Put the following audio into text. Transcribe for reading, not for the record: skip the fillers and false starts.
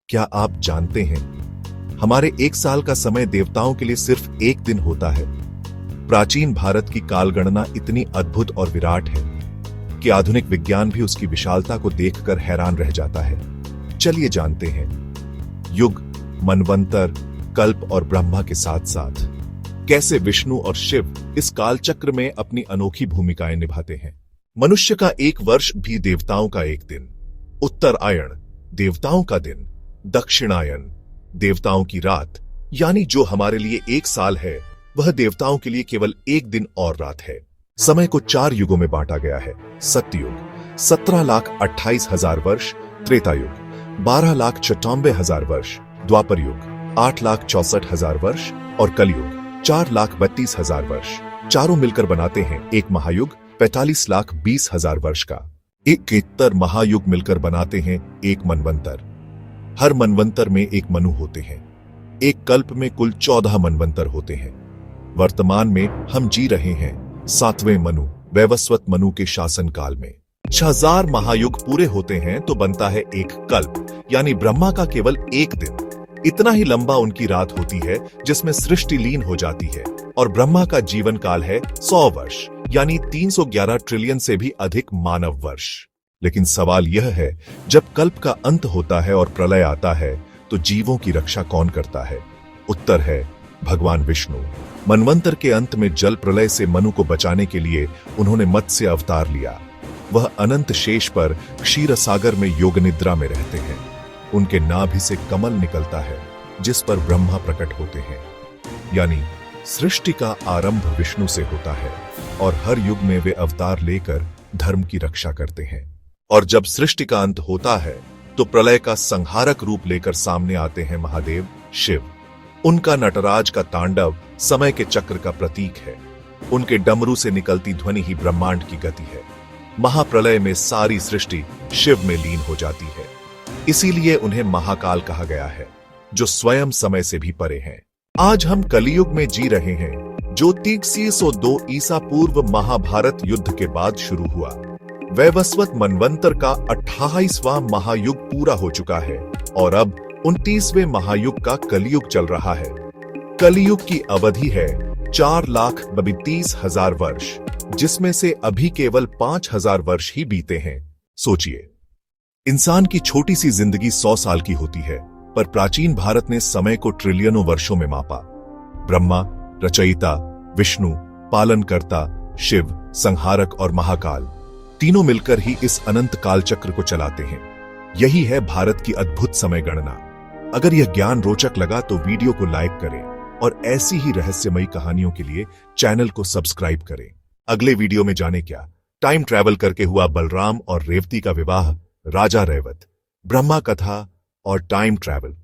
क्या आप जानते हैं, हमारे एक साल का समय देवताओं के लिए सिर्फ एक दिन होता है। प्राचीन भारत की कालगणना इतनी अद्भुत और विराट है कि आधुनिक विज्ञान भी उसकी विशालता को देखकर हैरान रह जाता है। चलिए जानते हैं युग, मनवंतर, कल्प और ब्रह्मा के साथ साथ कैसे विष्णु और शिव इस कालचक्र में अपनी अनोखी भूमिकाएं निभाते हैं। मनुष्य का एक वर्ष भी देवताओं का एक दिन। उत्तरायण देवताओं का दिन, दक्षिणायन देवताओं की रात, यानी जो हमारे लिए एक साल है वह देवताओं के लिए केवल एक दिन और रात है। समय को 4 युगों में बांटा गया है। सत्ययुग 17,28,000 वर्ष, त्रेता युग 12,94,000 वर्ष, द्वापर युग 8,64,000 वर्ष और कलयुग 4,32,000 वर्ष। चारों मिलकर बनाते हैं एक महायुग 45,20,000 वर्ष का। 71 महायुग मिलकर बनाते हैं एक मनवंतर। हर मनवंतर में एक मनु होते हैं। एक कल्प में कुल 14 मनवंतर होते हैं। वर्तमान में हम जी रहे हैं 7वें मनु, वैवस्वत मनु के शासन काल में। 6000 महायुग पूरे होते हैं तो बनता है एक कल्प, यानी ब्रह्मा का केवल एक दिन। इतना ही लंबा उनकी रात होती है जिसमें सृष्टि लीन हो जाती है। और ब्रह्मा का जीवन काल है 100 वर्ष, यानी 311 ट्रिलियन से भी अधिक मानव वर्ष। लेकिन सवाल यह है, जब कल्प का अंत होता है और प्रलय आता है तो जीवों की रक्षा कौन करता है? उत्तर है भगवान विष्णु। मनवंतर के अंत में जल प्रलय से मनु को बचाने के लिए उन्होंने मत्स्य अवतार लिया। वह अनंत शेष पर क्षीर सागर में योग निद्रा में रहते हैं। उनके नाभि से कमल निकलता है जिस पर ब्रह्मा प्रकट होते हैं। यानी सृष्टि का आरंभ विष्णु से होता है और हर युग में वे अवतार लेकर धर्म की रक्षा करते हैं। और जब सृष्टि का अंत होता है तो प्रलय का संहारक रूप लेकर सामने आते हैं महादेव शिव। उनका नटराज का तांडव समय के चक्र का प्रतीक है। उनके डमरू से निकलती ध्वनि ही ब्रह्मांड की गति है। महाप्रलय में सारी सृष्टि शिव में लीन हो जाती है। इसीलिए उन्हें महाकाल कहा गया है, जो स्वयं समय से भी परे हैं। आज हम कलियुग में जी रहे हैं, जो 302 ईसा पूर्व महाभारत युद्ध के बाद शुरू हुआ। वैवस्वत मनवंतर का 28वां महायुग पूरा हो चुका है और अब 29वें महायुग का कलियुग चल रहा है। कलियुग की अवधि है 4,32,000 वर्ष, जिसमें से अभी केवल 5,000 वर्ष ही बीते हैं। सोचिए, इंसान की छोटी सी जिंदगी 100 साल की होती है, पर प्राचीन भारत ने समय को ट्रिलियनों वर्षों में मापा। ब्रह्मा रचयिता, विष्णु पालनकर्ता, शिव संहारक और महाकाल तीनों मिलकर ही इस अनंत काल चक्र को चलाते हैं। यही है भारत की अद्भुत समय गणना। अगर यह ज्ञान रोचक लगा तो वीडियो को लाइक करें और ऐसी ही रहस्यमयी कहानियों के लिए चैनल को सब्सक्राइब करें। अगले वीडियो में जाने क्या टाइम ट्रैवल करके हुआ बलराम और रेवती का विवाह, राजा रैवत, ब्रह्मा कथा और टाइम ट्रैवल।